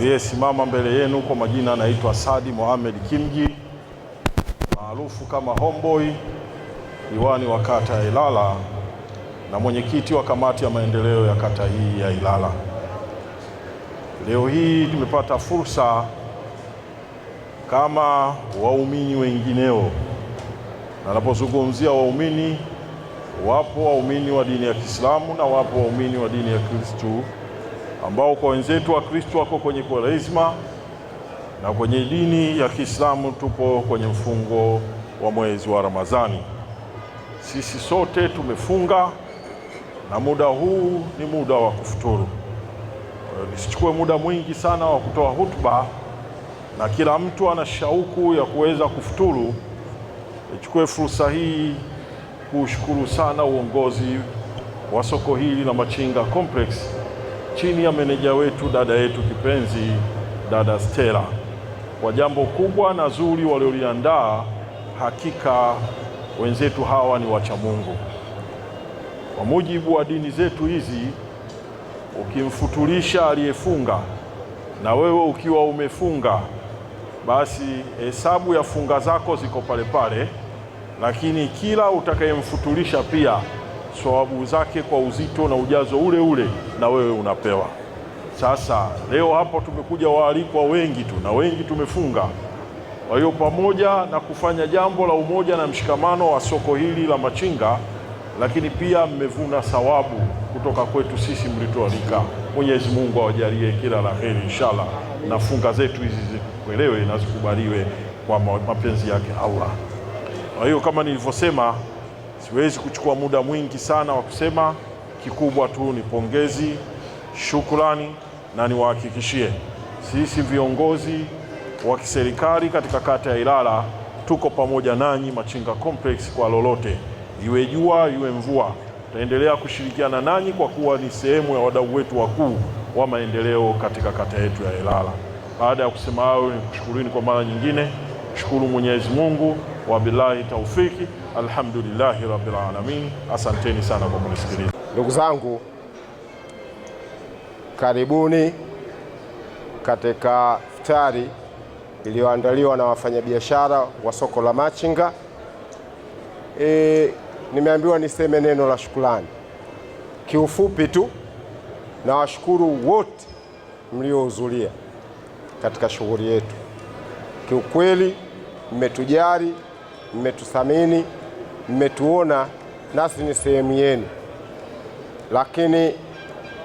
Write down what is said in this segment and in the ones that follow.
Aliyesimama mbele yenu kwa majina anaitwa Sadi Mohamed Kimji, maarufu kama Homeboy, diwani wa kata ya Ilala na mwenyekiti wa kamati ya maendeleo ya kata hii ya Ilala. Leo hii tumepata fursa kama waumini wengineo, na napozungumzia waumini, wapo waumini wa dini ya Kiislamu na wapo waumini wa dini ya Kristo, ambao kwa wenzetu wa Kristo wako kwenye Kwaresma, na kwenye dini ya Kiislamu tupo kwenye mfungo wa mwezi wa Ramadhani. Sisi sote tumefunga na muda huu ni muda wa kufuturu. Nisichukue muda mwingi sana wa kutoa hutuba, na kila mtu ana shauku ya kuweza kufuturu. Nichukue fursa hii kushukuru sana uongozi wa soko hili la Machinga Complex chini ya meneja wetu, dada yetu kipenzi, dada Stella, kwa jambo kubwa na zuri walioliandaa. Hakika wenzetu hawa ni wacha Mungu. Kwa mujibu wa dini zetu hizi, ukimfutulisha aliyefunga na wewe ukiwa umefunga, basi hesabu ya funga zako ziko pale pale, lakini kila utakayemfutulisha pia thawabu zake kwa uzito na ujazo ule ule na wewe unapewa. Sasa leo hapo tumekuja waalikwa wengi tu na wengi tumefunga. Kwa hiyo pamoja na kufanya jambo la umoja na mshikamano wa soko hili la Machinga, lakini pia mmevuna thawabu kutoka kwetu sisi mlitualika. Mwenyezi Mungu awajalie kila la heri inshallah, na funga zetu hizi zikuelewe na zikubaliwe kwa mapenzi yake Allah. Kwa hiyo kama nilivyosema, siwezi kuchukua muda mwingi sana wa kusema. Kikubwa tu ni pongezi, shukrani, na niwahakikishie sisi viongozi wa kiserikali katika kata ya Ilala tuko pamoja nanyi Machinga Complex kwa lolote, iwe jua iwe mvua. Tutaendelea kushirikiana nanyi kwa kuwa ni sehemu ya wadau wetu wakuu wa maendeleo katika kata yetu ya Ilala. Baada ya kusema hayo, nikushukuruni kwa mara nyingine. Shukuru Mwenyezi Mungu, wabillahi taufiki, alhamdulillahi rabbil alamin. Asanteni sana kwa kunisikiliza. Ndugu zangu, karibuni katika iftari iliyoandaliwa na wafanyabiashara wa soko la Machinga. Nimeambiwa niseme neno la shukrani. Kiufupi tu, na washukuru wote mliohudhuria katika shughuli yetu. Kiukweli mmetujali, mmetuthamini, mmetuona nasi ni sehemu yenu. Lakini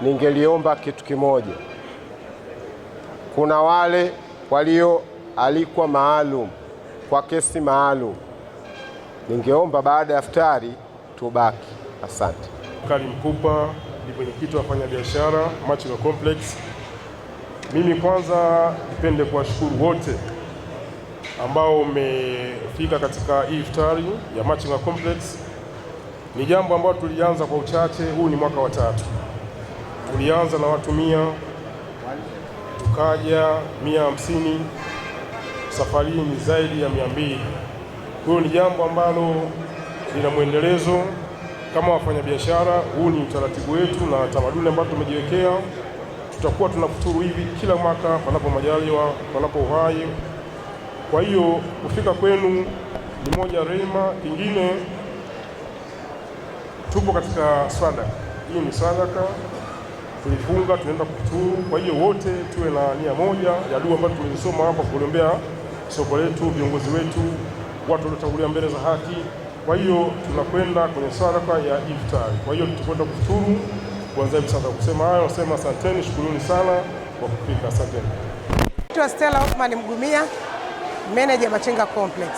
ningeliomba kitu kimoja. Kuna wale walioalikwa maalum kwa kesi maalum, ningeomba baada ya iftari tubaki. Asante. Karim Kupa ni mwenyekiti wa wafanyabiashara Machinga Complex. Mimi kwanza nipende kuwashukuru wote ambao umefika katika hii iftari ya Machinga Complex. Ni jambo ambalo tulianza kwa uchache, huu ni mwaka wa 3. Tulianza na watu 100, tukaja 150, safari ni zaidi ya 200. Huu ni jambo ambalo lina mwendelezo. Kama wafanyabiashara, huu ni utaratibu wetu na tamaduni ambayo tumejiwekea. Tutakuwa tunafuturu hivi kila mwaka panapo majaliwa, panapo uhai. Kwa hiyo kufika kwenu ni moja rehema. Kingine, tupo katika sadaka. Hii ni sadaka, tulifunga, tunaenda kufuturu. Kwa hiyo wote tuwe na nia moja ya dua ambayo tumesoma hapa kuombea soko letu, viongozi wetu, watu waliotangulia mbele za haki. Kwa hiyo tunakwenda kwenye sadaka ya iftari. Kwa hiyo tutakwenda kufuturu kuanzia hivi sasa. Kusema hayo, nasema asanteni, shukuruni sana kwa kufika. Asanteni. Naitwa Stella Othman Mgumia, manager Machinga Complex.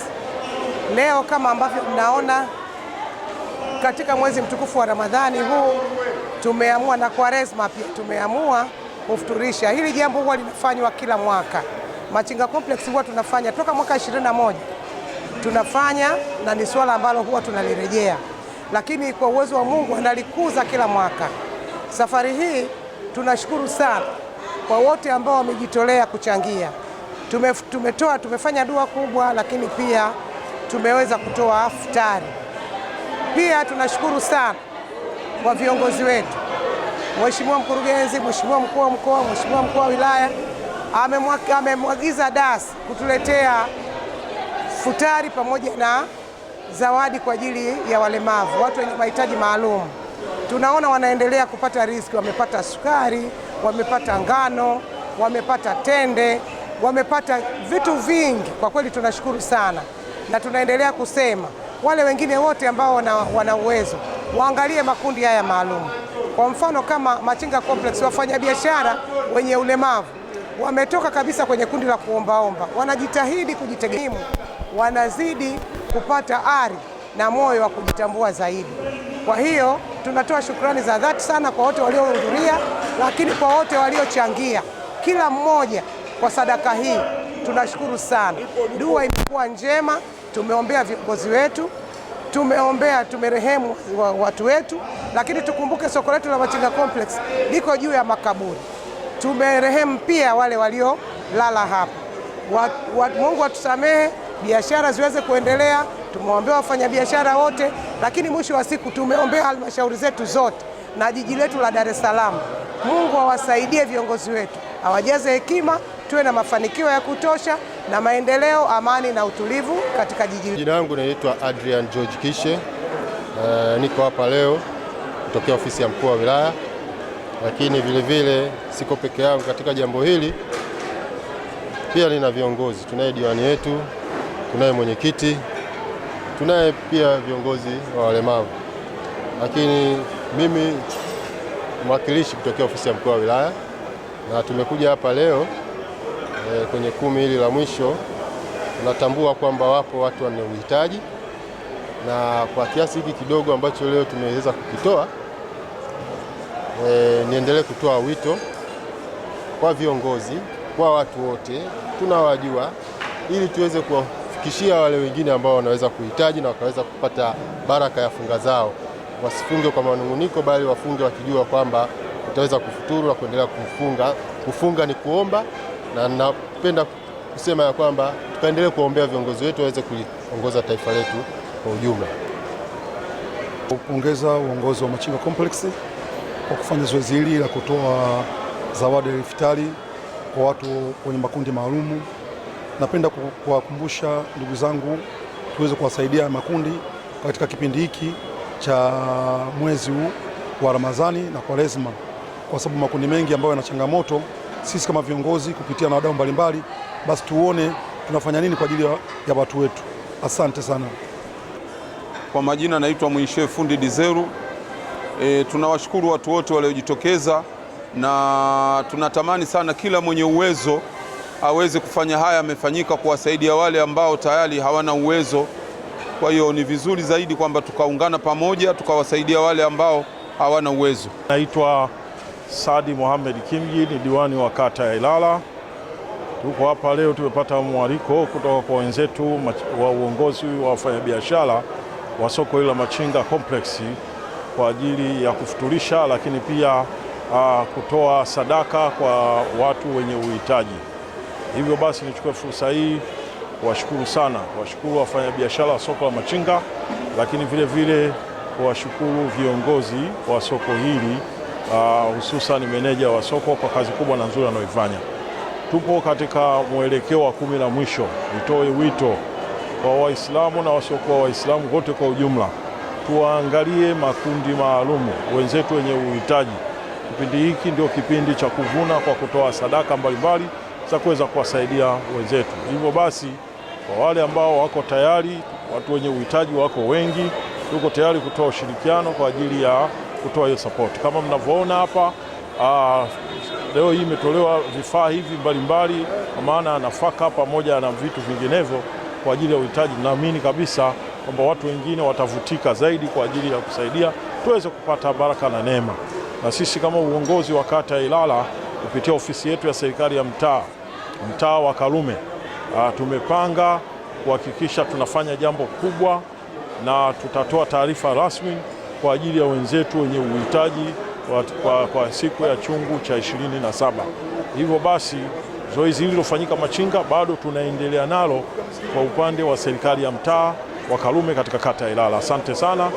Leo kama ambavyo mnaona, katika mwezi mtukufu wa Ramadhani huu tumeamua, na Kwaresma pia tumeamua kufuturisha. Hili jambo huwa linafanywa kila mwaka. Machinga Complex huwa tunafanya toka mwaka 21 tunafanya, na ni swala ambalo huwa tunalirejea, lakini kwa uwezo wa Mungu analikuza kila mwaka. Safari hii tunashukuru sana kwa wote ambao wamejitolea kuchangia. Tumefanya dua kubwa, lakini pia tumeweza kutoa iftari. Pia tunashukuru sana kwa viongozi wetu, Mheshimiwa mkurugenzi, Mheshimiwa mkuu wa mkoa, Mheshimiwa mkuu wa wilaya, amemwagiza DAS kutuletea futari pamoja na zawadi kwa ajili ya walemavu, watu wenye mahitaji maalum. Tunaona wanaendelea kupata riziki, wamepata sukari, wamepata ngano, wamepata tende, wamepata vitu vingi. Kwa kweli tunashukuru sana, na tunaendelea kusema wale wengine wote ambao wana uwezo waangalie makundi haya maalum. Kwa mfano kama Machinga Complex, wafanyabiashara wenye ulemavu wametoka kabisa kwenye kundi la kuombaomba, wanajitahidi kujitegemea, wanazidi kupata ari na moyo wa kujitambua zaidi. Kwa hiyo tunatoa shukrani za dhati sana kwa wote waliohudhuria, lakini kwa wote waliochangia, kila mmoja kwa sadaka hii. Tunashukuru sana. Dua imekuwa njema, tumeombea viongozi wetu, tumerehemu watu wetu, lakini tukumbuke soko letu la Machinga Complex liko juu ya makaburi. Tumerehemu pia wale waliolala hapa. Mungu atusamehe, biashara ziweze kuendelea. Tumeombea wafanyabiashara wote, lakini mwisho wa siku tumeombea halmashauri zetu zote na jiji letu la Dar es Salaam. Mungu awasaidie viongozi wetu, awajaze hekima, tuwe na mafanikio ya kutosha na maendeleo, amani na utulivu katika jiji. Jina langu naitwa Adrian George Kishe. Niko hapa leo kutokea ofisi ya mkuu wa wilaya, lakini vile siko peke yangu katika jambo hili. Pia nina viongozi, tunaye diwani yetu, tunaye mwenyekiti, tunaye pia viongozi wa walemavu, lakini mimi mwakilishi kutokea ofisi ya mkuu wa wilaya, na tumekuja hapa leo kwenye 10 hili la mwisho. Tunatambua kwamba wapo watu wenye uhitaji, na kwa kiasi hiki kidogo ambacho leo tumeweza kukitoa, niendelee kutoa wito kwa viongozi, kwa watu wote tunawajua, ili tuweze kuwafikishia wale wengine ambao wanaweza kuhitaji na wakaweza kupata baraka ya funga zao. Wasifunge kwa manunguniko, bali wafunge wakijua kwamba utaweza kufuturu na kuendelea kufunga. Kufunga ni kuomba, na napenda kusema ya kwamba tukaendelee kuombea viongozi wetu waweze kuongoza taifa letu kwa ujumla. Kupongeza uongozi wa Machinga Complex kwa kufanya zoezi hili la kutoa zawadi ya iftari kwa watu wenye makundi maalumu. Napenda kuwakumbusha ndugu zangu tuweze kuwasaidia makundi katika kipindi hiki cha mwezi huu wa Ramadhani na Kwaresma, kwa sababu makundi mengi ambayo yana changamoto. Sisi kama viongozi kupitia na wadau mbalimbali, basi tuone tunafanya nini kwa ajili ya watu wetu. Asante sana. Kwa majina naitwa Mwishe Fundi Dizeru. Tunawashukuru watu wote waliojitokeza, na tunatamani sana kila mwenye uwezo aweze kufanya haya amefanyika, kuwasaidia wale ambao tayari hawana uwezo. Kwa hiyo ni vizuri zaidi kwamba tukaungana pamoja tukawasaidia wale ambao hawana uwezo. Naitwa Sadi Mohamed Kimji, ni diwani wa kata ya Ilala. Tuko hapa leo, tumepata mwaliko kutoka kwa wenzetu wa uongozi wa wafanyabiashara wa soko hili la Machinga Complex kwa ajili ya kufuturisha, lakini pia kutoa sadaka kwa watu wenye uhitaji. Hivyo basi nichukue fursa hii kuwashukuru sana, kuwashukuru wafanyabiashara wa soko la Machinga, lakini vile kuwashukuru viongozi wa soko hili, hususan meneja wa soko kwa kazi kubwa na nzuri anayoifanya. Tupo katika mwelekeo wa 10 la mwisho. Nitoe wito kwa Waislamu na wasiokuwa Waislamu wote kwa ujumla, tuangalie makundi maalumu, wenzetu wenye uhitaji. Kipindi hiki ndio kipindi cha kuvuna kwa kutoa sadaka mbalimbali za kuweza kuwasaidia wenzetu. Hivyo basi, kwa wale ambao wako tayari, watu wenye uhitaji wako wengi, tuko tayari kutoa ushirikiano kwa ajili ya kutoa hiyo support. Kama mnavyoona hapa, leo hii imetolewa vifaa hivi mbalimbali, kwa maana nafaka pamoja na vitu vinginevyo kwa ajili ya uhitaji. Naamini kabisa kwamba watu wengine watavutika zaidi kwa ajili ya kusaidia tuweze kupata baraka na neema. Na sisi kama uongozi wa kata ya Ilala kupitia ofisi yetu ya serikali ya mtaa wa Karume, tumepanga kuhakikisha tunafanya jambo kubwa, na tutatoa taarifa rasmi kwa ajili ya wenzetu wenye uhitaji kwa siku ya chungu cha 27. Hivyo basi zoezi hili lilofanyika Machinga bado tunaendelea nalo kwa upande wa serikali ya mtaa wa Karume katika kata ya Ilala. Asante sana.